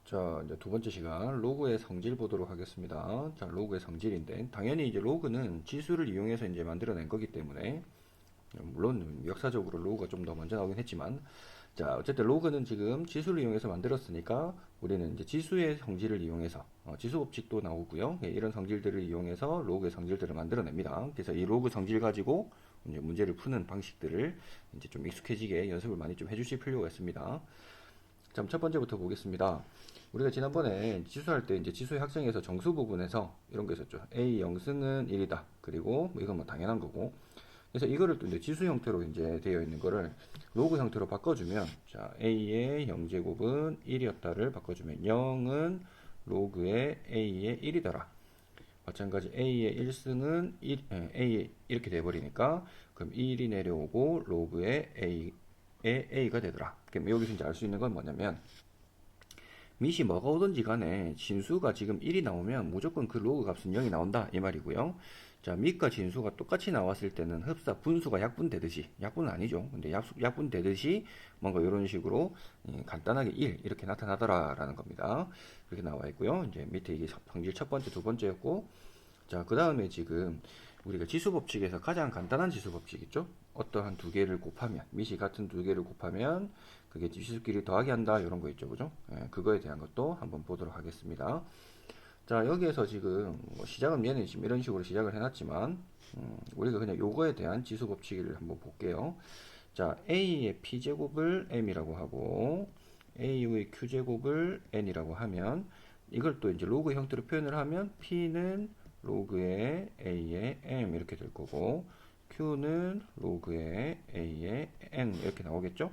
자, 이제 두 번째 시간 로그의 성질 보도록 하겠습니다. 자, 로그의 성질인데 당연히 이제 로그는 지수를 이용해서 이제 만들어낸 거기 때문에 물론 역사적으로 로그가 좀 더 먼저 나오긴 했지만 자, 어쨌든 로그는 지금 지수를 이용해서 만들었으니까 우리는 이제 지수의 성질을 이용해서 지수 법칙도 나오고요. 예, 이런 성질들을 이용해서 로그의 성질들을 만들어냅니다. 그래서 이 로그 성질 가지고 이제 문제를 푸는 방식들을 이제 좀 익숙해지게 연습을 많이 좀 해주실 필요가 있습니다. 자, 첫 번째부터 보겠습니다. 우리가 지난번에 지수할 때 이제 지수의 학생에서 정수 부분에서 이런 거 있었죠. A 영승은 1이다. 그리고 뭐 이건 뭐 당연한 거고. 그래서 이거를 또 이제 지수 형태로 이제 되어 있는 거를 로그 형태로 바꿔주면 자, A의 0제곱은 1이었다를 바꿔주면 0은 로그의 A의 1이더라. 마찬가지 A의 1승은 1, A 이렇게 돼버리니까 그럼 1이 내려오고 로그의 A가 되더라. 그럼 여기서 이제 알 수 있는 건 뭐냐면 밑이 뭐가 오든지 간에 진수가 지금 1이 나오면 무조건 그 로그 값은 0이 나온다 이 말이고요. 자, 밑과 진수가 똑같이 나왔을 때는 흡사 분수가 약분되듯이, 약분은 아니죠. 근데 약분되듯이 뭔가 이런 식으로 간단하게 1 이렇게 나타나더라 라는 겁니다. 그렇게 나와 있고요. 이제 밑에 이게 성질 첫 번째, 두 번째였고, 자, 그 다음에 지금 우리가 지수 법칙에서 가장 간단한 지수 법칙 있죠? 어떠한 두 개를 곱하면, 밑이 같은 두 개를 곱하면 그게 지수끼리 더하기 한다 이런 거 있죠, 그죠? 예, 그거에 대한 것도 한번 보도록 하겠습니다. 자, 여기에서 지금 뭐 시작은 얘는 지금 이런 식으로 시작을 해놨지만 우리가 그냥 요거에 대한 지수 법칙을 한번 볼게요. 자, A의 P제곱을 M이라고 하고 A의 Q제곱을 N이라고 하면 이걸 또 이제 로그 형태로 표현을 하면 P는 로그의 A의 M 이렇게 될 거고 Q는 로그의 A의 N 이렇게 나오겠죠?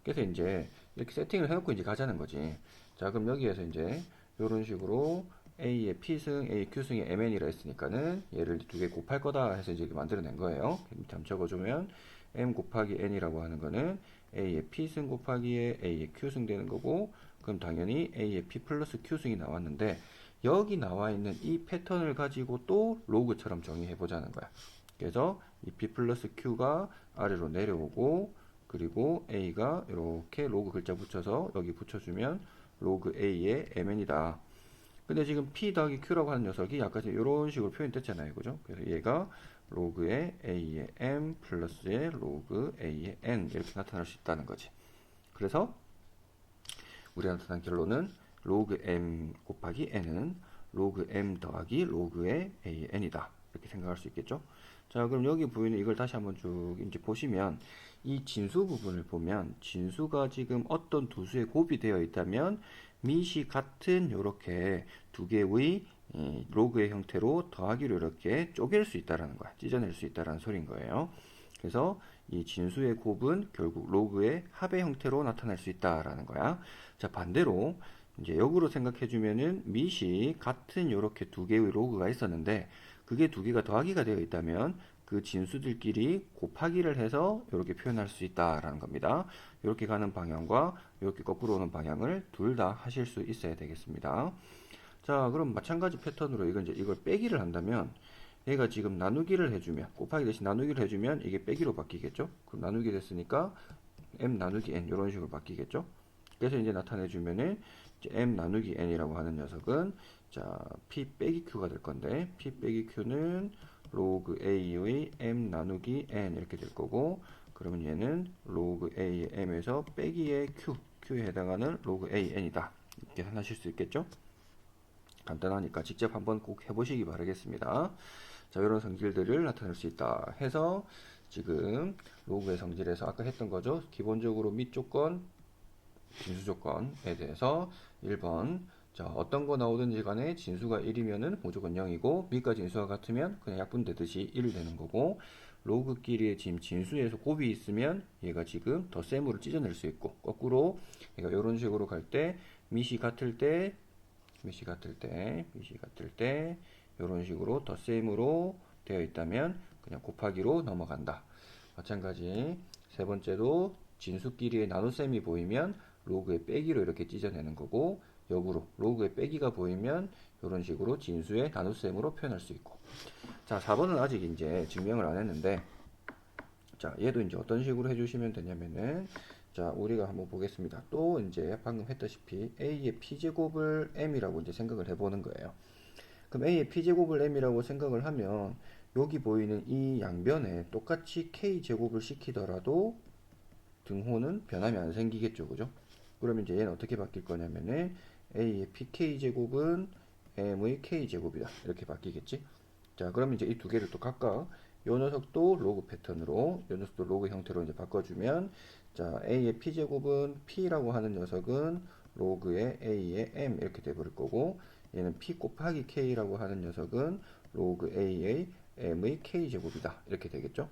그래서 이제 이렇게 세팅을 해놓고 이제 가자는 거지. 자, 그럼 여기에서 이제 이런 식으로 A의 P승, A, Q승의 MN이라 했으니까는 얘를 두 개 곱할 거다 해서 이제 만들어낸 거예요. 밑에 한번 적어주면 M 곱하기 N이라고 하는 거는 A의 P승 곱하기에 A의 Q승 되는 거고, 그럼 당연히 A의 P 플러스 Q승이 나왔는데, 여기 나와 있는 이 패턴을 가지고 또 로그처럼 정의해 보자는 거야. 그래서 이 B 플러스 Q가 아래로 내려오고, 그리고 A가 이렇게 로그 글자 붙여서 여기 붙여주면 로그 A의 MN이다. 근데 지금 P 더하기 Q라고 하는 녀석이 아까 이런 식으로 표현됐잖아요. 그죠? 그래서 얘가 로그의 A의 M 플러스의 로그 A의 N 이렇게 나타날 수 있다는 거지. 그래서 우리가 나타난 결론은 로그 M 곱하기 N은 로그 M 더하기 로그의 A의 N이다. 이렇게 생각할 수 있겠죠? 자, 그럼 여기 보이는 이걸 다시 한번 쭉 이제 보시면 이 진수 부분을 보면 진수가 지금 어떤 두 수에 곱이 되어 있다면 밑이 같은 이렇게 두 개의 로그의 형태로 더하기로 이렇게 쪼갤 수 있다라는 거야. 찢어낼 수 있다라는 소리인 거예요. 그래서 이 진수의 곱은 결국 로그의 합의 형태로 나타날 수 있다라는 거야. 자, 반대로 이제 역으로 생각해 주면은 밑이 같은 이렇게 두 개의 로그가 있었는데 그게 두 개가 더하기가 되어 있다면 그 진수들끼리 곱하기를 해서 이렇게 표현할 수 있다라는 겁니다. 이렇게 가는 방향과 이렇게 거꾸로 오는 방향을 둘 다 하실 수 있어야 되겠습니다. 자, 그럼 마찬가지 패턴으로 이걸 빼기를 한다면 얘가 지금 나누기를 해주면 곱하기 대신 나누기를 해주면 이게 빼기로 바뀌겠죠? 그럼 나누기 됐으니까 m 나누기 n 이런 식으로 바뀌겠죠? 그래서 이제 나타내 주면은 m 나누기 n이라고 하는 녀석은 자 p 빼기 q가 될 건데 p 빼기 q는 로그 a의 m 나누기 n 이렇게 될 거고, 그러면 얘는 로그 a의 m에서 빼기의 q에 해당하는 로그 a n이다 이렇게 계산하실 수 있겠죠? 간단하니까 직접 한번 꼭 해보시기 바라겠습니다. 자, 이런 성질들을 나타낼 수 있다 해서 지금 로그의 성질에서 아까 했던 거죠. 기본적으로 밑 조건, 진수 조건에 대해서 1번 자, 어떤 거 나오든지 간에 진수가 1이면은 무조건 0이고 밑과 진수가 같으면 그냥 약분되듯이 1 되는 거고, 로그끼리의 지금 진수에서 곱이 있으면 얘가 지금 덧셈으로 찢어낼 수 있고, 거꾸로 얘가 이런 식으로 갈 때 밑이 같을 때 밑이 같을 때 이런 식으로 덧셈으로 되어 있다면 그냥 곱하기로 넘어간다. 마찬가지 세 번째도 진수끼리의 나눗셈이 보이면 로그의 빼기로 이렇게 찢어내는 거고, 역으로 로그의 빼기가 보이면 이런 식으로 진수의 나눗셈으로 표현할 수 있고. 자, 4번은 아직 이제 증명을 안 했는데, 자, 얘도 이제 어떤 식으로 해주시면 되냐면은, 자, 우리가 한번 보겠습니다. 또 이제 방금 했다시피 A의 P제곱을 M이라고 이제 생각을 해보는 거예요. 그럼 A의 P제곱을 M이라고 생각을 하면 여기 보이는 이 양변에 똑같이 K제곱을 시키더라도 등호는 변함이 안 생기겠죠. 그죠? 그러면 이제 얘는 어떻게 바뀔 거냐면은 A의 PK제곱은 M의 K제곱이다. 이렇게 바뀌겠지? 자, 그러면 이제 이 두 개를 또 각각 요 녀석도 로그 패턴으로 요 녀석도 로그 형태로 이제 바꿔주면 자, A의 P제곱은 P라고 하는 녀석은 로그의 A의 M 이렇게 돼버릴 거고 얘는 P 곱하기 K라고 하는 녀석은 로그 A의 M의 K제곱이다. 이렇게 되겠죠?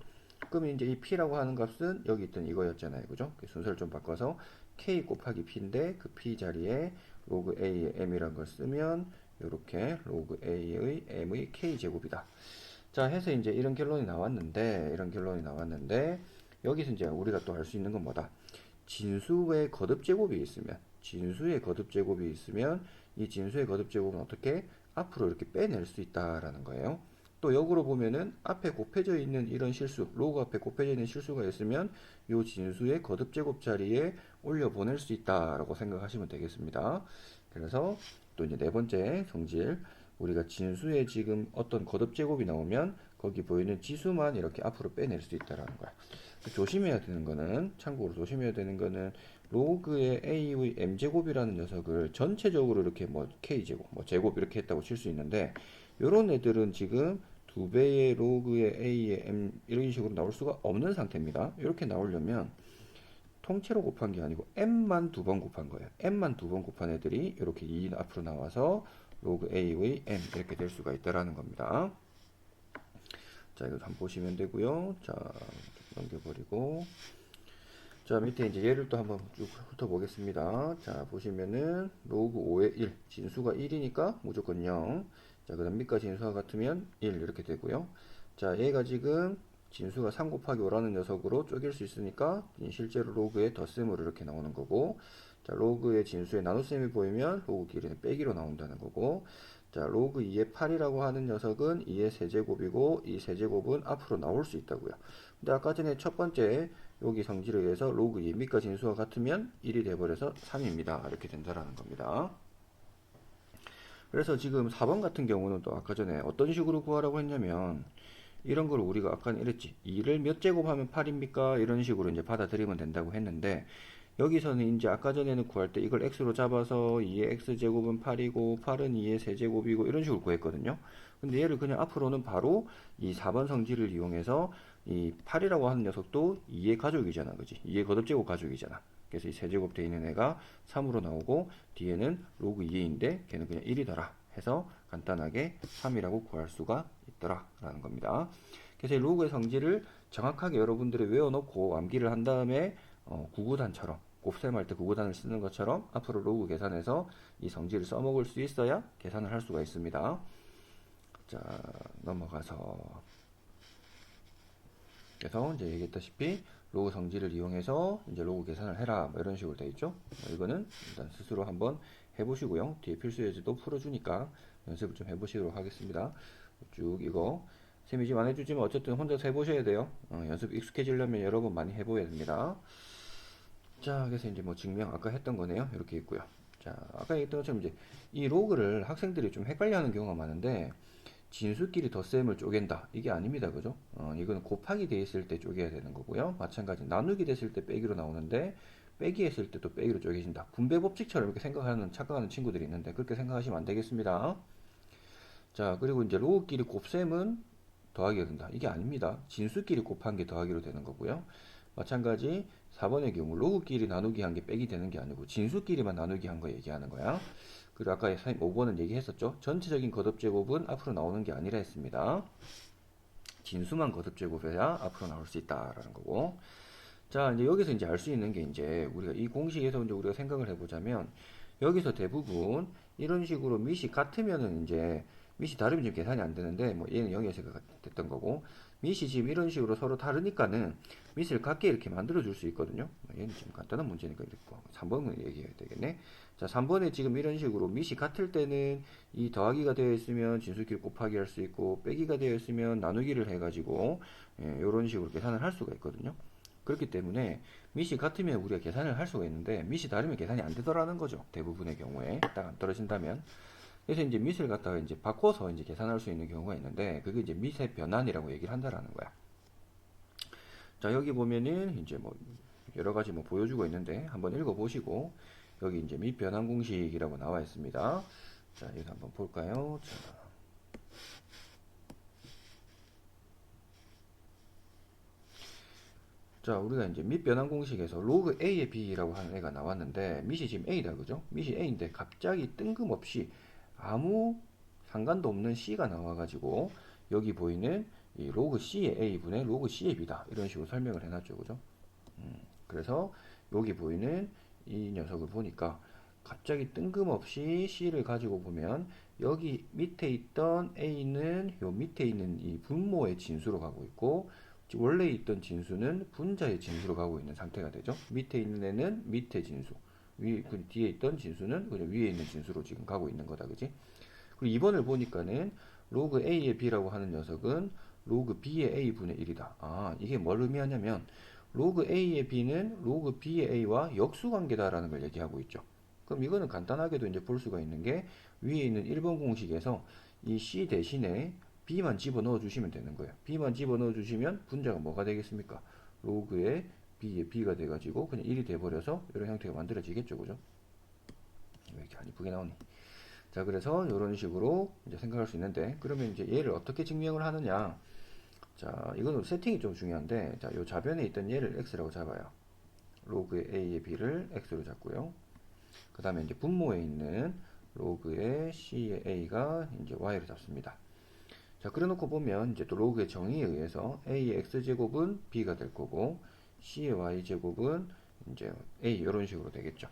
그럼 이제 이 P라고 하는 값은 여기 있던 이거였잖아요. 그죠? 순서를 좀 바꿔서 K 곱하기 P인데 그 P 자리에 로그 A의 M이란 걸 쓰면 이렇게 로그 A의 M의 K제곱이다. 자, 해서 이제 이런 결론이 나왔는데, 여기서 이제 우리가 또 알 수 있는 건 뭐다? 진수의 거듭제곱이 있으면, 이 진수의 거듭제곱은 어떻게 앞으로 이렇게 빼낼 수 있다라는 거예요. 또 역으로 보면은 앞에 곱해져 있는 이런 실수, 로그 앞에 곱해져 있는 실수가 있으면 이 진수의 거듭제곱 자리에 올려 보낼 수 있다라고 생각하시면 되겠습니다. 그래서 또 이제 네 번째 성질, 우리가 진수에 지금 어떤 거듭제곱이 나오면 거기 보이는 지수만 이렇게 앞으로 빼낼 수 있다라는 거야. 참고로 조심해야 되는 거는 로그의 A의 M제곱이라는 녀석을 전체적으로 이렇게 뭐 K제곱, 뭐 제곱 이렇게 했다고 칠 수 있는데 요런 애들은 지금 두 배의 로그의 A의 M 이런 식으로 나올 수가 없는 상태입니다. 이렇게 나오려면 통째로 곱한 게 아니고 M만 두 번 곱한 거예요. M만 두 번 곱한 애들이 이렇게 2 앞으로 나와서 로그 A의 M 이렇게 될 수가 있다라는 겁니다. 자, 이거 한번 보시면 되고요. 자, 넘겨버리고. 자, 밑에 이제 얘를 또 한번 쭉 훑어보겠습니다. 자, 보시면은 로그 5의 1, 진수가 1이니까 무조건 0. 자, 그 다음 밑과 진수가 같으면 1 이렇게 되고요. 자, 얘가 지금 진수가 3 곱하기 5라는 녀석으로 쪼갤 수 있으니까 실제로 로그의 덧셈으로 이렇게 나오는 거고, 자, 로그의 진수의 나눗셈이 보이면 로그 길이는 빼기로 나온다는 거고, 자, 로그 2의 8이라고 하는 녀석은 2의 세제곱이고 이 세제곱은 앞으로 나올 수 있다고요. 근데 아까 전에 첫 번째 여기 성질에 의해서 로그 2 밑과 진수가 같으면 1이 돼버려서 3입니다. 이렇게 된다라는 겁니다. 그래서 지금 4번 같은 경우는 또 아까 전에 어떤 식으로 구하라고 했냐면 이런 걸 우리가 아까 이랬지. 2를 몇 제곱하면 8입니까? 이런 식으로 이제 받아들이면 된다고 했는데 여기서는 이제 아까 전에는 구할 때 이걸 x로 잡아서 2의 x제곱은 8이고 8은 2의 세제곱이고 이런 식으로 구했거든요. 근데 얘를 그냥 앞으로는 바로 이 4번 성질을 이용해서 이 8이라고 하는 녀석도 2의 가족이잖아. 그지? 2의 거듭제곱 가족이잖아. 그래서 이 세제곱 돼 있는 애가 3으로 나오고 뒤에는 로그 2인데 걔는 그냥 1이더라 해서 간단하게 3이라고 구할 수가 있더라 라는 겁니다. 그래서 이 로그의 성질을 정확하게 여러분들이 외워놓고 암기를 한 다음에 구구단처럼 곱셈할 때 구구단을 쓰는 것처럼 앞으로 로그 계산해서 이 성질을 써먹을 수 있어야 계산을 할 수가 있습니다. 자, 넘어가서 그래서 이제 얘기했다시피 로그 성질을 이용해서 이제 로그 계산을 해라 뭐 이런 식으로 되어 있죠. 이거는 일단 스스로 한번 해보시고요. 뒤에 필수 예제도 풀어주니까 연습을 좀 해보시도록 하겠습니다. 쭉 이거 쌤이 지금 안 해주지만 어쨌든 혼자서 해보셔야 돼요. 연습 익숙해지려면 여러 번 많이 해보아야 됩니다. 자, 그래서 이제 뭐 증명 아까 했던 거네요. 이렇게 있고요. 자, 아까 얘기했던 것처럼 이제 이 로그를 학생들이 좀 헷갈려하는 경우가 많은데 진수끼리 덧셈을 쪼갠다. 이게 아닙니다. 그죠? 이거는 곱하기 돼 있을 때 쪼개야 되는 거고요. 마찬가지 나누기 됐을 때 빼기로 나오는데 빼기 했을 때 또 빼기로 쪼개진다. 분배 법칙처럼 이렇게 착각하는 친구들이 있는데 그렇게 생각하시면 안 되겠습니다. 자, 그리고 이제 로그끼리 곱셈은 더하기가 된다. 이게 아닙니다. 진수끼리 곱한 게 더하기로 되는 거고요. 마찬가지 4번의 경우 로그끼리 나누기 한 게 빼기 되는 게 아니고 진수끼리만 나누기 한 거 얘기하는 거야. 그리고 아까 선생님 5번은 얘기했었죠. 전체적인 거듭제곱은 앞으로 나오는 게 아니라 했습니다. 진수만 거듭제곱해야 앞으로 나올 수 있다라는 거고. 자, 이제 여기서 이제 알 수 있는 게 이제 우리가 이 공식에서 이제 우리가 생각을 해보자면 여기서 대부분 이런 식으로 밑이 같으면은 이제 밑이 다르면 지금 계산이 안 되는데 뭐 얘는 0에서 됐던 거고 밑이 지금 이런 식으로 서로 다르니까는 밑을 같게 이렇게 만들어 줄 수 있거든요. 얘는 지금 간단한 문제니까 이랬고 3번은 얘기해야 되겠네. 자, 3번에 지금 이런 식으로 밑이 같을 때는 이 더하기가 되어 있으면 진수끼리 곱하기 할 수 있고 빼기가 되어 있으면 나누기를 해가지고 이런 식으로 계산을 할 수가 있거든요. 그렇기 때문에 밑이 같으면 우리가 계산을 할 수가 있는데 밑이 다르면 계산이 안 되더라는 거죠. 대부분의 경우에 딱 안 떨어진다면. 그래서 이제 밑을 갖다가 이제 바꿔서 이제 계산할 수 있는 경우가 있는데 그게 이제 밑의 변환이라고 얘기를 한다라는 거야. 자, 여기 보면은 이제 뭐 여러 가지 뭐 보여주고 있는데 한번 읽어 보시고 여기 이제 밑 변환 공식이라고 나와 있습니다. 자, 여기 한번 볼까요? 자, 우리가 이제 밑 변환 공식에서 로그 A의 B라고 하는 애가 나왔는데 밑이 지금 A다, 그죠? 밑이 A인데 갑자기 뜬금없이 아무 상관도 없는 C가 나와가지고 여기 보이는 이 로그 C의 A분의 로그 C의 B다 이런 식으로 설명을 해놨죠, 그죠? 그래서 여기 보이는 이 녀석을 보니까 갑자기 뜬금없이 C를 가지고 보면 여기 밑에 있던 A는 요 밑에 있는 이 분모의 진수로 가고 있고 원래 있던 진수는 분자의 진수로 가고 있는 상태가 되죠. 밑에 있는 애는 밑에 진수, 그 뒤에 있던 진수는 그냥 위에 있는 진수로 지금 가고 있는 거다, 그지? 그리고 2번을 보니까는 로그 A의 B라고 하는 녀석은 로그 B의 A분의 1이다. 아, 이게 뭘 의미하냐면 로그 A의 B는 로그 B의 A와 역수관계다라는 걸 얘기하고 있죠. 그럼 이거는 간단하게도 이제 볼 수가 있는 게 위에 있는 1번 공식에서 이 C 대신에 B만 집어넣어 주시면 되는 거예요. B만 집어넣어 주시면 분자가 뭐가 되겠습니까? 로그의 B의 B가 돼가지고 그냥 1이 돼버려서 이런 형태가 만들어지겠죠, 그죠? 왜 이렇게 안 이쁘게 나오니? 자, 그래서 이런 식으로 이제 생각할 수 있는데, 그러면 이제 얘를 어떻게 증명을 하느냐? 자, 이거는 세팅이 좀 중요한데, 자, 요 좌변에 있던 얘를 x라고 잡아요. 로그의 a의 b를 x로 잡고요. 그 다음에 이제 분모에 있는 로그의 c의 a가 이제 y로 잡습니다. 자, 그래 놓고 보면 이제 또 로그의 정의에 의해서 a의 x제곱은 b가 될 거고, c의 y제곱은 이제 a 이런 식으로 되겠죠.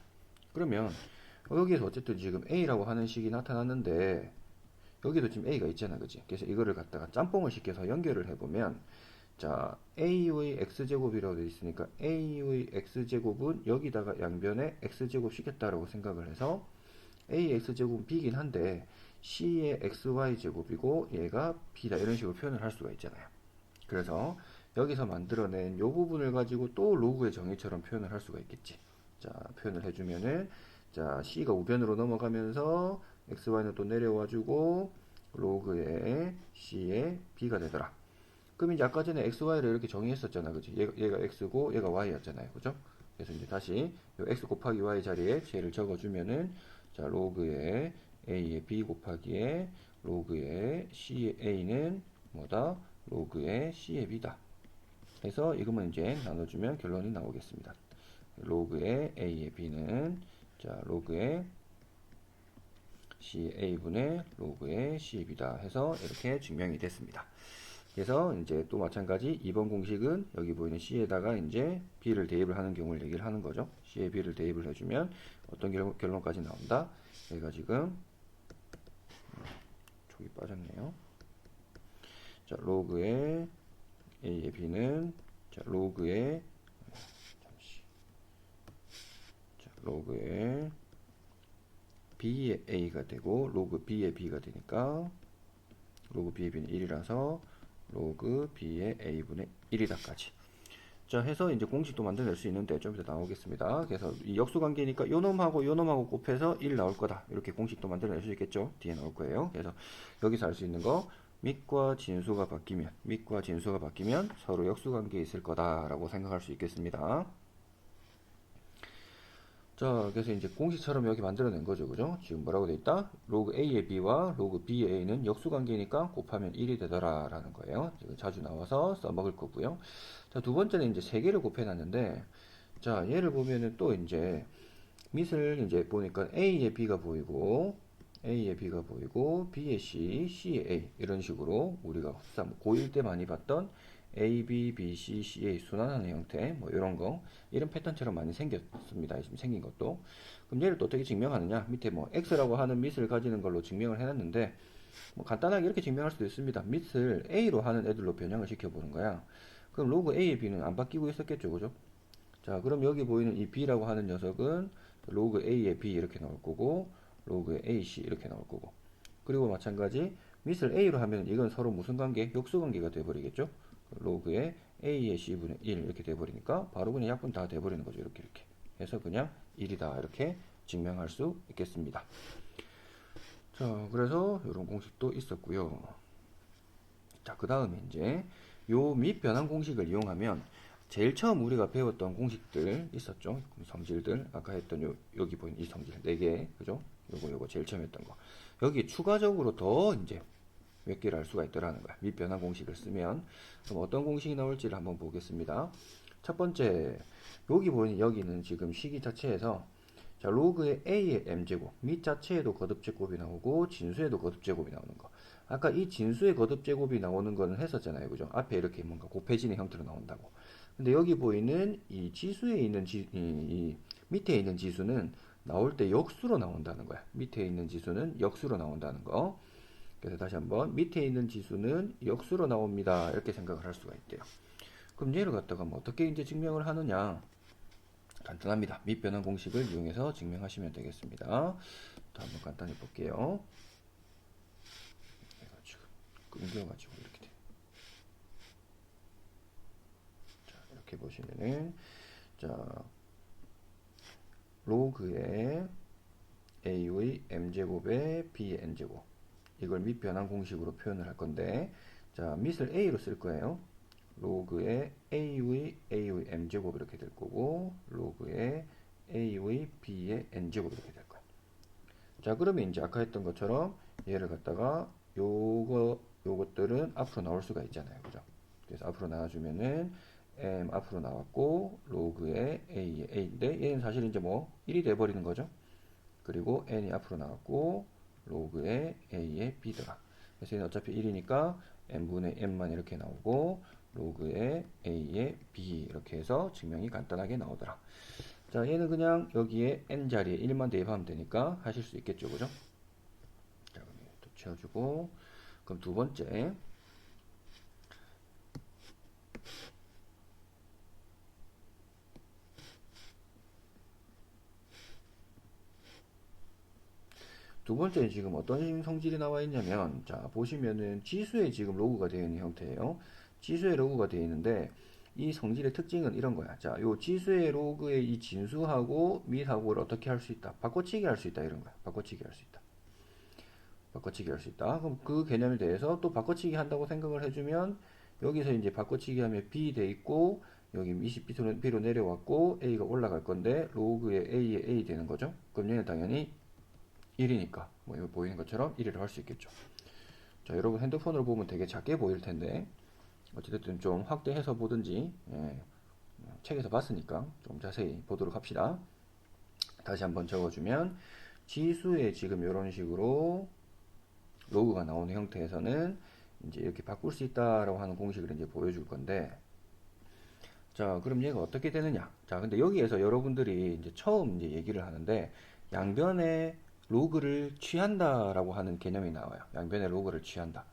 그러면 여기에서 어쨌든 지금 a라고 하는 식이 나타났는데 여기도 지금 a가 있잖아, 그지? 그래서 이거를 갖다가 짬뽕을 시켜서 연결을 해보면 자, a의 x제곱이라고 되어 있으니까 a의 x제곱은 여기다가 양변에 x제곱 시켰다라고 생각을 해서 a의 x제곱은 b긴 한데 c의 xy제곱이고 얘가 b다 이런 식으로 표현을 할 수가 있잖아요. 그래서 여기서 만들어낸 이 부분을 가지고 또 로그의 정의처럼 표현을 할 수가 있겠지. 자, 표현을 해주면은 자, c가 우변으로 넘어가면서 xy는 또 내려와주고 로그의 c의 b가 되더라. 그럼 이제 아까 전에 xy를 이렇게 정의했었잖아, 그지? 얘가 x고 얘가 y였잖아요, 그죠? 그래서 이제 다시 요 x 곱하기 y 자리에 쟤를 적어주면은 자, 로그의 a의 b 곱하기에 로그의 c의 a는 뭐다? 로그의 c의 b다. 그래서 이거만 이제 나눠주면 결론이 나오겠습니다. 로그의 a의 b는 자, 로그의 CA분의 로그의 CB다 해서 이렇게 증명이 됐습니다. 그래서 이제 또 마찬가지 2번 공식은 여기 보이는 C에다가 이제 B를 대입을 하는 경우를 얘기를 하는 거죠. C에 B를 대입을 해주면 어떤 결론까지 나온다. 얘가 지금 촉이 빠졌네요. 자, 로그의 A의 B는 자, 로그의 로그의 B의 A가 되고 로그 B의 B가 되니까 로그 B의 B는 1이라서 로그 B의 A분의 1이다까지. 자, 해서 이제 공식도 만들어낼 수 있는데 좀 이따 나오겠습니다. 그래서 이 역수관계니까 요 놈하고 곱해서 1 나올 거다. 이렇게 공식도 만들어낼 수 있겠죠. 뒤에 나올 거예요. 그래서 여기서 알 수 있는 거 밑과 진수가 바뀌면 서로 역수관계에 있을 거다라고 생각할 수 있겠습니다. 자, 그래서 이제 공식처럼 여기 만들어낸 거죠, 그죠? 지금 뭐라고 돼 있다? 로그 A의 B와 로그 B의 A는 역수관계니까 곱하면 1이 되더라 라는 거예요. 지금 자주 나와서 써먹을 거고요. 자, 두 번째는 이제 3개를 곱해놨는데, 자, 얘를 보면은 또 이제 밑을 이제 보니까 A의 B가 보이고, B의 C, C의 A 이런 식으로 우리가 고1 때 많이 봤던 A, B, B, C, C의 순환하는 형태 뭐 이런 거 이런 패턴처럼 많이 생겼습니다. 지금 생긴 것도. 그럼 얘를 또 어떻게 증명하느냐? 밑에 뭐 X라고 하는 밑을 가지는 걸로 증명을 해놨는데 뭐 간단하게 이렇게 증명할 수도 있습니다. 밑을 A로 하는 애들로 변형을 시켜보는 거야. 그럼 로그 A의 B는 안 바뀌고 있었겠죠, 그죠? 자, 그럼 여기 보이는 이 B라고 하는 녀석은 로그 A의 B 이렇게 나올 거고 로그의 AC 이렇게 나올 거고 그리고 마찬가지 밑을 A로 하면 이건 서로 무슨 관계? 역수관계가 되어버리겠죠? 로그의 A의 C분의 1 이렇게 돼버리니까 바로 그냥 약분 다 돼버리는 거죠. 이렇게 해서 그냥 1이다 이렇게 증명할 수 있겠습니다. 자, 그래서 이런 공식도 있었고요. 자, 그 다음에 이제 요 및 변환 공식을 이용하면 제일 처음 우리가 배웠던 공식들 있었죠. 성질들 아까 했던 여기 보이는 이 성질 4개 그죠? 요거 제일 처음 했던 거 여기 추가적으로 더 이제 몇 개를 알 수가 있더라는 거야. 및 변환 공식을 쓰면 그럼 어떤 공식이 나올지를 한번 보겠습니다. 첫 번째 여기 보이는 여기는 지금 식이 자체에서 자, 로그의 a의 m제곱 및 자체에도 거듭제곱이 나오고 진수에도 거듭제곱이 나오는 거. 아까 이 진수의 거듭제곱이 나오는 거는 했었잖아요. 그죠? 앞에 이렇게 뭔가 곱해지는 형태로 나온다고. 근데 여기 보이는 이 지수에 있는 이 밑에 있는 지수는 나올 때 역수로 나온다는 거야. 밑에 있는 지수는 역수로 나온다는 거. 그래서 다시 한번 밑에 있는 지수는 역수로 나옵니다. 이렇게 생각을 할 수가 있대요. 그럼 얘를 갖다가 뭐 어떻게 이제 증명을 하느냐? 간단합니다. 및 변환 공식을 이용해서 증명하시면 되겠습니다. 또 한번 간단히 볼게요. 얘가 지금 끊겨가지고 이렇게 돼. 자, 이렇게 보시면은 자 로그의 a의 m제곱에 b의 n제곱 이걸 및 변환 공식으로 표현을 할 건데 자 밑을 a로 쓸 거예요. 로그의 a의 m제곱 이렇게 될 거고 로그의 a의 b의 n제곱 이렇게 될 거예요. 자 그러면 이제 아까 했던 것처럼 얘를 갖다가 요것들은 앞으로 나올 수가 있잖아요. 그죠? 그래서 앞으로 나와주면은 m 앞으로 나왔고 로그의 a의 a인데 얘는 사실 이제 뭐 1이 돼버리는 거죠. 그리고 n이 앞으로 나왔고 로그의 a의 b더라. 그래서 얘는 어차피 1이니까 n분의 n만 이렇게 나오고 로그의 a의 b 이렇게 해서 증명이 간단하게 나오더라. 자 얘는 그냥 여기에 n 자리에 1만 대입하면 되니까 하실 수 있겠죠. 그죠? 자 그럼 또 채워주고 그럼 두 번째 두 번째는 지금 어떤 성질이 나와 있냐면 자 보시면은 지수에 지금 로그가 되어 있는 형태예요. 지수에 로그가 되어 있는데 이 성질의 특징은 이런 거야. 자, 요 지수의 로그의 이 진수하고 밋하고를 어떻게 할 수 있다? 바꿔치기 할 수 있다 이런 거야. 바꿔치기 할 수 있다. 바꿔치기 할 수 있다. 그럼 그 개념에 대해서 또 바꿔치기 한다고 생각을 해주면 여기서 이제 바꿔치기 하면 b 돼 있고 여기 20b로 내려왔고 a가 올라갈 건데 로그의 a의 a 되는 거죠. 그럼 얘는 당연히 1이니까 뭐 이거 보이는 것처럼 1이라고 할 수 있겠죠. 자 여러분 핸드폰으로 보면 되게 작게 보일 텐데 어찌됐든 좀 확대해서 보든지 책에서 봤으니까 좀 자세히 보도록 합시다. 다시 한번 적어주면 지수에 지금 이런 식으로 로그가 나오는 형태에서는 이제 이렇게 바꿀 수 있다라고 하는 공식을 이제 보여줄 건데 자 그럼 얘가 어떻게 되느냐 자 근데 여기에서 여러분들이 이제 처음 이제 얘기를 하는데 양변의 로그를 취한다라고 하는 개념이 나와요. 양변의 로그를 취한다.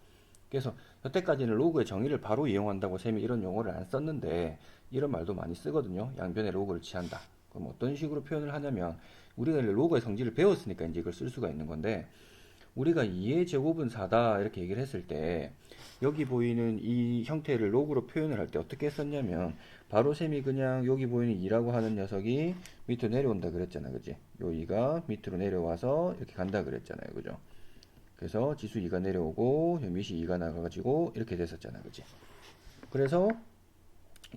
그래서 여태까지는 로그의 정의를 바로 이용한다고 쌤이 이런 용어를 안 썼는데 이런 말도 많이 쓰거든요. 양변의 로그를 취한다. 그럼 어떤 식으로 표현을 하냐면 우리가 로그의 성질을 배웠으니까 이제 이걸 쓸 수가 있는 건데 우리가 2의 제곱은 4다 이렇게 얘기를 했을 때 여기 보이는 이 형태를 로그로 표현을 할 때 어떻게 했었냐면 바로 셈이 그냥 여기 보이는 2라고 하는 녀석이 밑으로 내려온다 그랬잖아 그지 요 2가 밑으로 내려와서 이렇게 간다 그랬잖아요 그죠 그래서 지수 2가 내려오고 밑이 2가 나가가지고 이렇게 됐었잖아 그지 그래서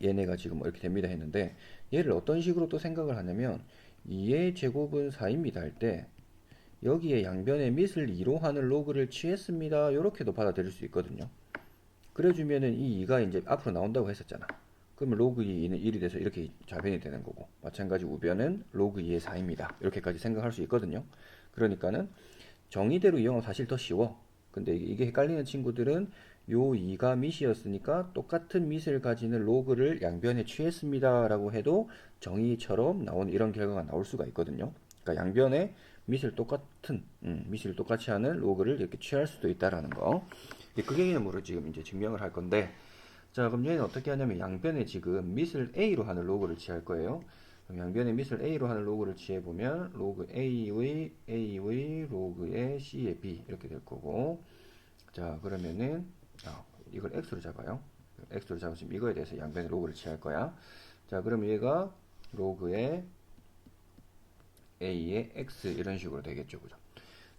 얘네가 지금 뭐 이렇게 됩니다 했는데 얘를 어떤 식으로 또 생각을 하냐면 2의 제곱은 4입니다 할 때 여기에 양변의 밑을 2로 하는 로그를 취했습니다. 이렇게도 받아들일 수 있거든요. 그래주면은 이 2가 이제 앞으로 나온다고 했었잖아. 그러면 로그 2는 1이 돼서 이렇게 좌변이 되는 거고 마찬가지 우변은 로그 2의 4입니다. 이렇게까지 생각할 수 있거든요. 그러니까는 정의대로 이용하면 사실 더 쉬워. 근데 이게 헷갈리는 친구들은 요 2가 밑이었으니까 똑같은 밑을 가지는 로그를 양변에 취했습니다. 라고 해도 정의처럼 나오는 이런 결과가 나올 수가 있거든요. 그러니까 양변에 밑을 똑같이 하는 로그를 이렇게 취할 수도 있다라는 거. 그 개념으로 지금 이제 증명을 할 건데, 자, 그럼 얘는 어떻게 하냐면 양변에 지금 밑을 a로 하는 로그를 취할 거예요. 그럼 양변에 밑을 a로 하는 로그를 취해 보면 로그 a의 로그의 c의 b 이렇게 될 거고, 자, 그러면은 이걸 x로 잡아요. x로 잡았으면 이거에 대해서 양변에 로그를 취할 거야. 자, 그럼 얘가 로그의 a의 x 이런 식으로 되겠죠, 그죠?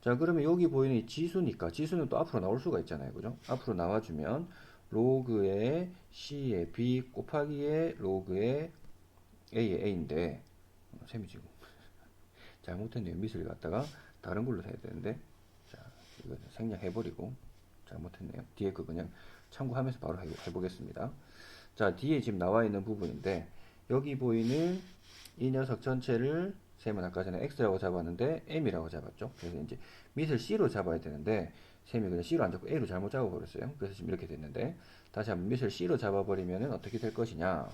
자, 그러면 여기 보이는 이 지수니까 지수는 또 앞으로 나올 수가 있잖아요, 그죠? 앞으로 나와주면 로그의 c의 b 곱하기의 로그의 a의 a인데 셈이 지금 잘못했네요. 미술 갖다가 다른 걸로 해야 되는데, 자, 이거 생략해버리고 잘못했네요. 뒤에 거 그냥 참고하면서 바로 해보겠습니다. 자, 뒤에 지금 나와 있는 부분인데 여기 보이는 이 녀석 전체를 셈은 아까 전에 x라고 잡았는데 m이라고 잡았죠. 그래서 이제 밑을 c로 잡아야 되는데 셈이 그냥 c로 안 잡고 a로 잘못 잡아버렸어요. 그래서 지금 이렇게 됐는데 다시 한번 밑을 c로 잡아버리면 어떻게 될 것이냐.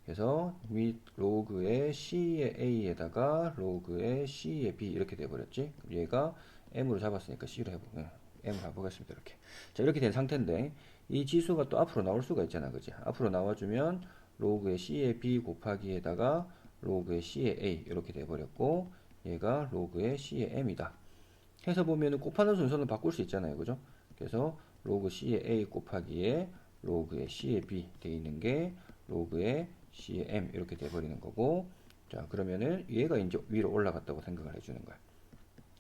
그래서 밑 로그의 c의 a에다가 로그의 c의 b 이렇게 돼버렸지. 얘가 m으로 잡았으니까 c로 해보면 m을 해보겠습니다. 이렇게. 자, 이렇게 된 상태인데 이 지수가 또 앞으로 나올 수가 있잖아, 그지? 앞으로 나와주면 로그의 c의 b 곱하기에다가 로그의 c의 a 이렇게 돼버렸고 얘가 로그의 c의 m이다. 해서 보면은 곱하는 순서는 바꿀 수 있잖아요, 그죠? 그래서 로그 c의 a 곱하기에 로그의 c의 b 돼 있는 게 로그의 c의 m 이렇게 돼버리는 거고, 자, 그러면은 얘가 이제 위로 올라갔다고 생각을 해주는 거야.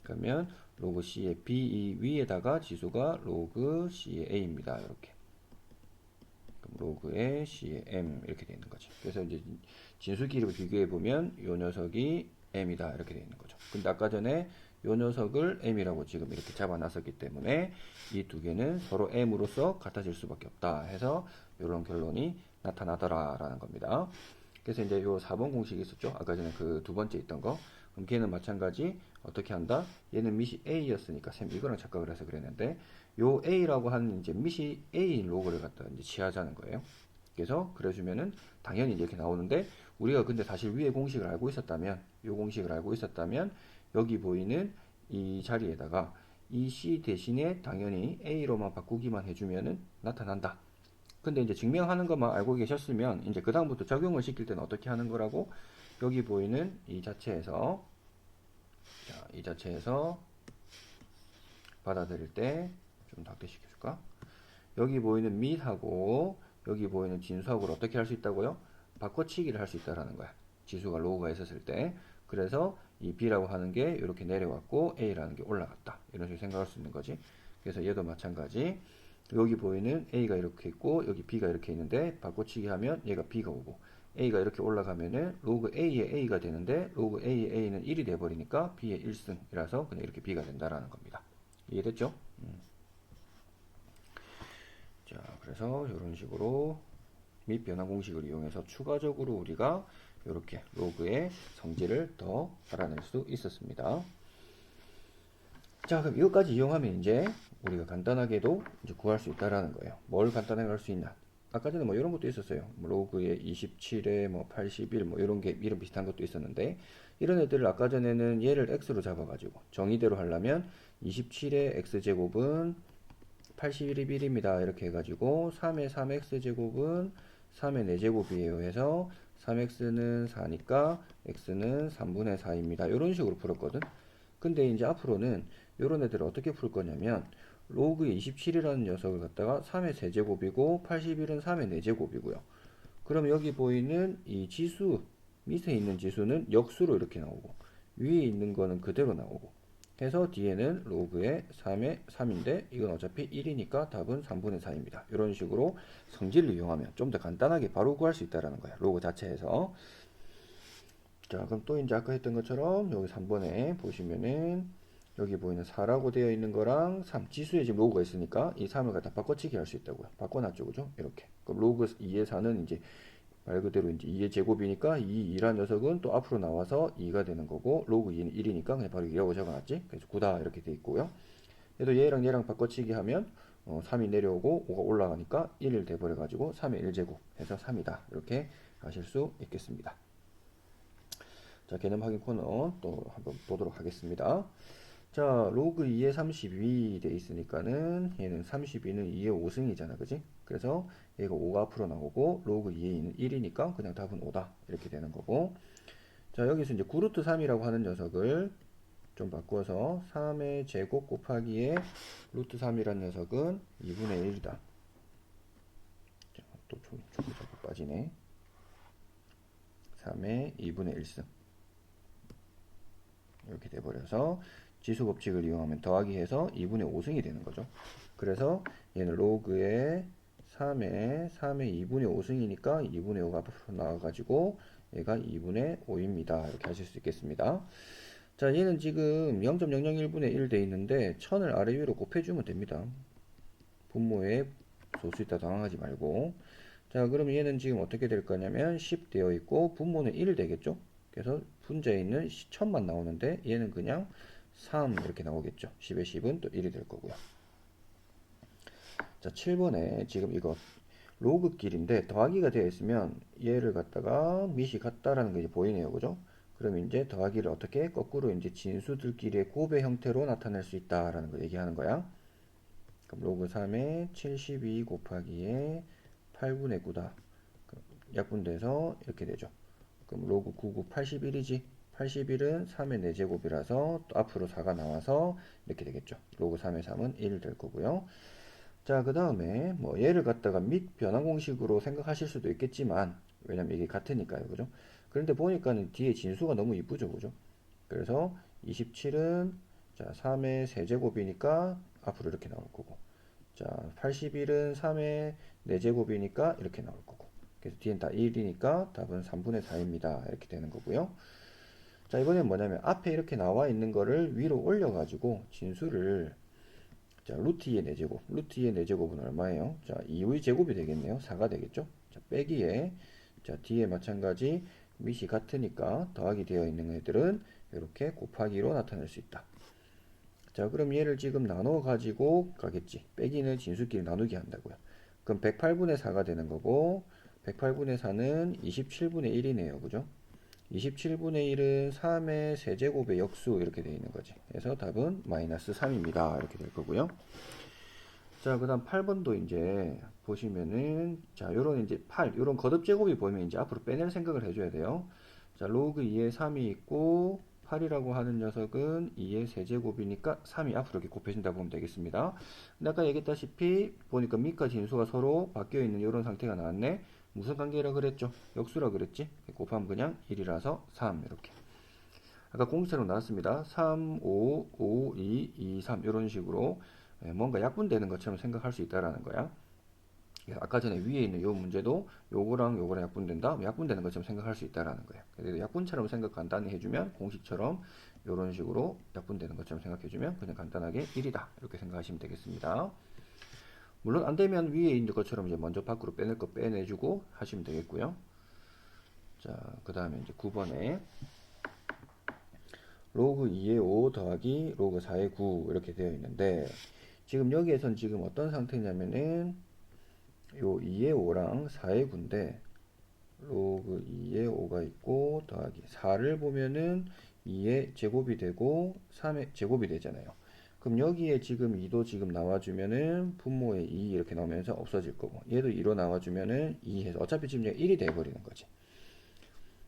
그러면 로그 c의 b 위에다가 지수가 로그 c의 a입니다. 이렇게. 로그의 c의 m 이렇게 되어 있는 거죠. 그래서 이제 진수끼리 비교해 보면 요 녀석이 m이다 이렇게 되어 있는 거죠. 근데 아까 전에 요 녀석을 m이라고 지금 이렇게 잡아놨었기 때문에 이 두 개는 서로 m으로서 같아질 수밖에 없다 해서 이런 결론이 나타나더라 라는 겁니다. 그래서 이제 요 4번 공식이 있었죠. 아까 전에 그 두 번째 있던 거. 그럼 걔는 마찬가지 어떻게 한다? 얘는 밑이 a였으니까 쌤 이거랑 착각을 해서 그랬는데 요 a라고 하는 이제 밑이 a인 로그를 갖다 이제 취하자는 거예요. 그래서 그래주면은 당연히 이렇게 나오는데 우리가 근데 사실 위에 공식을 알고 있었다면 요 공식을 알고 있었다면 여기 보이는 이 자리에다가 이 c 대신에 당연히 a로만 바꾸기만 해주면은 나타난다. 근데 이제 증명하는 것만 알고 계셨으면 이제 그 다음부터 적용을 시킬 때는 어떻게 하는 거라고 여기 보이는 이 자체에서 자, 이 자체에서 받아들일 때 좀 닥터 시켜줄까? 여기 보이는 밑하고 여기 보이는 진수하고를 어떻게 할 수 있다고요? 바꿔치기를 할 수 있다라는 거야. 지수가 로우가 있었을 때. 그래서 이 b라고 하는 게 이렇게 내려왔고 a라는 게 올라갔다. 이런 식으로 생각할 수 있는 거지. 그래서 얘도 마찬가지. 여기 보이는 a가 이렇게 있고 여기 b가 이렇게 있는데 바꿔치기 하면 얘가 b가 오고 a가 이렇게 올라가면은 로그 a의 a가 되는데 로그 a의 a는 1이 돼버리니까 b의 1승이라서 그냥 이렇게 b가 된다라는 겁니다. 이해됐죠? 자, 그래서 이런 식으로 및 변환 공식을 이용해서 추가적으로 우리가 이렇게 로그의 성질을 더 알아낼 수 있었습니다. 자, 그럼 이것까지 이용하면 이제 우리가 간단하게도 이제 구할 수 있다라는 거예요. 뭘 간단하게 할 수 있나? 아까 전에 뭐 이런 것도 있었어요. 뭐 로그의 27에 뭐 81, 뭐 이런 게 이런 비슷한 것도 있었는데 이런 애들을 아까 전에는 얘를 x로 잡아가지고 정의대로 하려면 27의 x제곱은 81이 1입니다. 이렇게 해가지고 3의 3x제곱은 3의 4제곱이에요 해서 3x는 4니까 x는 3분의 4입니다. 이런 식으로 풀었거든. 근데 이제 앞으로는 이런 애들을 어떻게 풀 거냐면 로그 27이라는 녀석을 갖다가 3의 세제곱이고 81은 3의 4제곱이고요. 그럼 여기 보이는 이 지수 밑에 있는 지수는 역수로 이렇게 나오고 위에 있는 거는 그대로 나오고 해서 뒤에는 로그의 3의 3인데 이건 어차피 1이니까 답은 3분의 4입니다. 이런 식으로 성질을 이용하면 좀 더 간단하게 바로 구할 수 있다는 거야. 로그 자체에서. 자, 그럼 또 이제 아까 했던 것처럼 여기 3번에 보시면은 여기 보이는 4라고 되어 있는 거랑 3 지수에 지금 로그가 있으니까 이 3을 갖다 바꿔치기 할 수 있다고요. 바꿔놨죠, 그죠? 이렇게. 그럼 로그 2의 4는 이제 말 그대로 이제 2의 제곱이니까 이 2란 녀석은 또 앞으로 나와서 2가 되는 거고 로그 2는 1이니까 그냥 바로 2라고 적어놨지. 그래서 9다 이렇게 돼 있고요. 얘도 얘랑 바꿔치기 하면 3이 내려오고 5가 올라가니까 1을 돼버려가지고 3의 1제곱 해서 3이다. 이렇게 하실 수 있겠습니다. 자, 개념 확인 코너 또 한번 보도록 하겠습니다. 자, 로그 2에 32 돼 있으니까는 얘는 32는 2의 5승이잖아, 그지? 그래서 얘가 5가 앞으로 나오고 로그 2의 2는 1이니까 그냥 답은 5다 이렇게 되는 거고. 자, 여기서 이제 9루트 3이라고 하는 녀석을 좀 바꿔서 3의 제곱 곱하기에 루트 3이라는 녀석은 2분의 1이다. 또 조금 자꾸 빠지네. 3의 2분의 1승 이렇게 돼버려서 지수 법칙을 이용하면 더하기 해서 2분의 5승이 되는 거죠. 그래서 얘는 로그의 3의 2분의 5승이니까 2분의 5가 앞으로 나와가지고 얘가 2분의 5입니다. 이렇게 하실 수 있겠습니다. 자, 얘는 지금 0.001분의 1 돼 있는데 1000을 아래 위로 곱해주면 됩니다. 분모에 소수 있다 당황하지 말고. 자, 그럼 얘는 지금 어떻게 될 거냐면 10 되어 있고 분모는 1 되겠죠. 그래서 분자에 있는 1000만 나오는데 얘는 그냥 3 이렇게 나오겠죠. 10의 10은 또 1이 될 거고요. 자, 7번에 지금 이거 로그끼리인데 더하기가 되어 있으면 얘를 갖다가 밑이 같다라는 게 이제 보이네요. 그죠? 그럼 이제 더하기를 어떻게 거꾸로 이제 진수들끼리의 곱의 형태로 나타낼 수 있다라는 걸 얘기하는 거야. 그럼 로그 3에 72 곱하기에 8분의 9다. 약분돼서 이렇게 되죠. 그럼 로그 99 81이지. 81은 3의 4제곱이라서 또 앞으로 4가 나와서 이렇게 되겠죠. 로그 3의 3은 1 될 거고요. 자, 그 다음에 뭐 얘를 갖다가 밑 변환 공식으로 생각하실 수도 있겠지만 왜냐면 이게 같으니까요. 그죠? 그런데 보니까는 뒤에 진수가 너무 이쁘죠. 그죠? 그래서 27은 자, 3의 세제곱이니까 앞으로 이렇게 나올 거고 자, 81은 3의 4제곱이니까 이렇게 나올 거고 그래서 뒤엔 다 1이니까 답은 3분의 4입니다. 이렇게 되는 거고요. 자, 이번엔 뭐냐면 앞에 이렇게 나와 있는 거를 위로 올려 가지고 진수를 자, 루트 2의 4제곱. 루트 2의 4제곱은 얼마예요? 자, 2의 제곱이 되겠네요. 4가 되겠죠? 자, 빼기에 자, 뒤에 마찬가지 밑이 같으니까 더하기 되어 있는 애들은 이렇게 곱하기로 나타낼 수 있다. 자, 그럼 얘를 지금 나눠 가지고 가겠지. 빼기는 진수끼리 나누기 한다고요. 그럼 108분의 4가 되는 거고 108분의 4는 27분의 1이네요. 그죠? 27분의 1은 3의 세제곱의 역수 이렇게 되어 있는 거지. 그래서 답은 마이너스 3입니다. 이렇게 될 거고요. 자, 그 다음 8번도 이제 보시면은 자, 요런 이제 8, 요런 거듭 제곱이 보이면 이제 앞으로 빼낼 생각을 해줘야 돼요. 자, 로그 2에 3이 있고 8이라고 하는 녀석은 2의 세제곱이니까 3이 앞으로 이렇게 곱해진다 보면 되겠습니다. 근데 아까 얘기했다시피 보니까 밑과 진수가 서로 바뀌어 있는 이런 상태가 나왔네. 무슨 관계라 그랬죠? 역수라 그랬지? 곱하면 그냥 1이라서 3 이렇게. 아까 공식처럼 나왔습니다. 3, 5, 5, 2, 2, 3 이런 식으로 뭔가 약분되는 것처럼 생각할 수 있다라는 거야. 아까 전에 위에 있는 요 문제도 요거랑 요거랑 약분된다? 약분되는 것처럼 생각할 수 있다라는 거예요. 그래서 약분처럼 생각 간단히 해주면 공식처럼 이런 식으로 약분되는 것처럼 생각해주면 그냥 간단하게 1이다 이렇게 생각하시면 되겠습니다. 물론 안 되면 위에 있는 것처럼 이제 먼저 밖으로 빼낼 거 빼내주고 하시면 되겠고요. 자, 그 다음에 이제 9번에 로그 2의 5 더하기 로그 4의 9 이렇게 되어 있는데 지금 여기에선 지금 어떤 상태냐면은 요 2의 5랑 4의 9인데 로그 2의 5가 있고 더하기 4를 보면은 2의 제곱이 되고 3의 제곱이 되잖아요. 그럼 여기에 지금 2도 지금 나와주면은 분모에 2 이렇게 나오면서 없어질 거고 얘도 2로 나와주면은 2 해서 어차피 지금 1이 돼버리는 거지.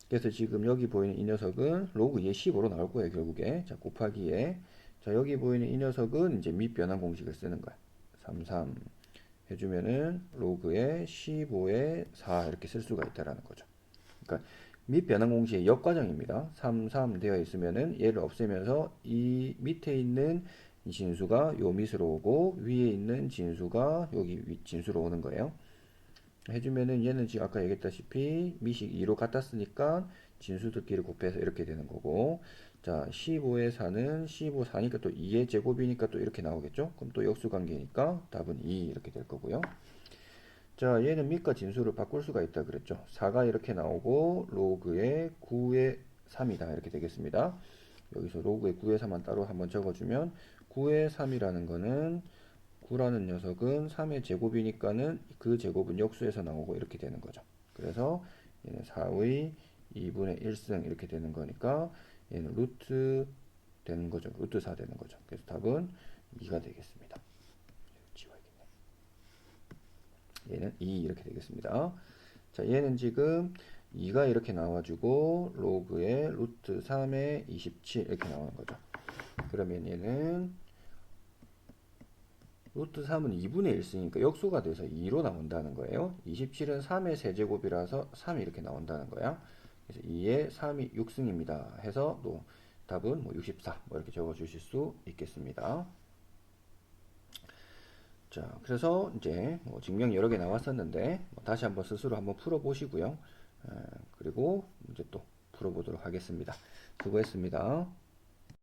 그래서 지금 여기 보이는 이 녀석은 로그 2의 15로 나올 거예요, 결국에. 자, 곱하기에. 자, 여기 보이는 이 녀석은 이제 밑변환 공식을 쓰는 거야. 33 해주면은 로그에 15에 4 이렇게 쓸 수가 있다라는 거죠. 그러니까 밑변환 공식의 역과정입니다. 33 되어 있으면은 얘를 없애면서 이 밑에 있는 이 진수가 요 밑으로 오고 위에 있는 진수가 여기 윗 진수로 오는 거예요. 해주면은 얘는 지금 아까 얘기했다시피 미식 2로 같았으니까 진수들끼리 곱해서 이렇게 되는 거고 자 15의 4는 15 4니까 또 2의 제곱이니까 또 이렇게 나오겠죠. 그럼 또 역수 관계니까 답은 2 이렇게 될 거고요. 자 얘는 밑과 진수를 바꿀 수가 있다 그랬죠. 4가 이렇게 나오고 로그의 9의 3이다 이렇게 되겠습니다. 여기서 로그의 9의 3만 따로 한번 적어주면 9의 3이라는 거는 9라는 녀석은 3의 제곱이니까는 그 제곱은 역수에서 나오고 이렇게 되는 거죠. 그래서 얘는 4의 2분의 1승 이렇게 되는 거니까 얘는 루트 되는 거죠. 루트 4 되는 거죠. 그래서 답은 2가 되겠습니다. 지워야겠네. 얘는 2 이렇게 되겠습니다. 자, 얘는 지금 2가 이렇게 나와주고 로그의 루트 3의 27 이렇게 나오는 거죠. 그러면 얘는 루트 3은 2분의 1 쓰니까 역수가 돼서 2로 나온다는 거예요. 27은 3의 세제곱이라서 3이 이렇게 나온다는 거야. 그래서 2에 3이 6승입니다. 해서 또 답은 뭐 64, 뭐 이렇게 적어 주실 수 있겠습니다. 자, 그래서 이제 뭐 증명 여러 개 나왔었는데 뭐 다시 한번 스스로 한번 풀어 보시고요. 그리고 이제 또 풀어보도록 하겠습니다. 수고했습니다.